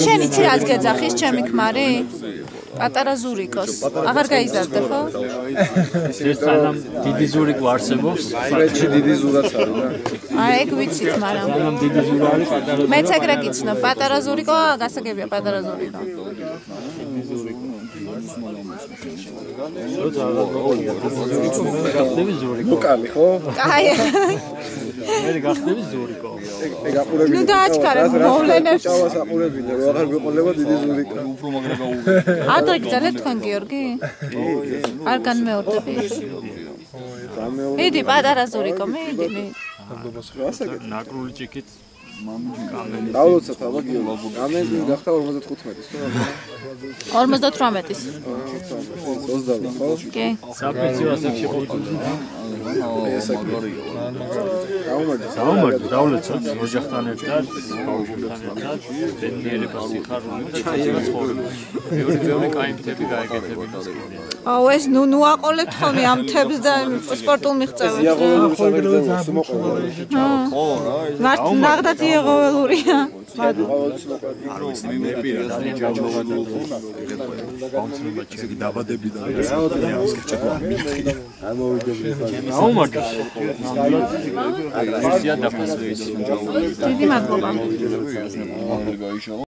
შენ იცი რაც გეძახის ჩემი ქმარი? პატარა ზურიკოს. აღარ გაიზარდა ხო? სანამ დიდი ზურიკო არსებობს, ფრედში დიდი ზურაც არის რა. აი ეგ ვიცით, მაგრამ სანამ დიდი ზურიკო არის, პატარა მეც ეგრე გიცნობ, პატარა ზურიკო, გასაგებია პატარა ზურიკო. გახდები ზურიკო. უკალი ხო? აი. მე გახდები ზურიკო. ეგ აყურებინე. ნუ დააჩქარე მოვლენებს. ჭავას აყურებინე, რომ აღარ გვეყოლება დიდი ზურიკო. უფრო მაგრება ადრე გძალეთ თქვენ გიორგი? არ განმეორდები? მიდი პატარა ზურიკო, მიდი. ნაკრული ჭიქით დავლოცოთ აბა გიორგი. გამენდი გახდა 55-ის ხო? 58-ის. 22 ხო? კი. საფრთხე ასაკში ყოფილი. დაუმარჯო. დავლოცოთ ოჯახთან ერთად, ბავშვებთან ერთად, ბედნიერება სიხარული და ცხოვრება. მეორე კაიმთები გაეკეთებინა. აუ ეს ნუ აყოლებთ ხოლმე ამ თებს და სპორტულ მიღწევებს. იაღოვებული სამეგზელოს მოყოლა. ხო რა მარტ ნაღდაც იაღოველურია. არ ვიცი მე მეპირა ძალიან ჯაჭვებული ბაუნსმა ჩემი დაბადები და ამოვიდები. ვერსია დაფასების. დიდი მადლობა. გაიშალა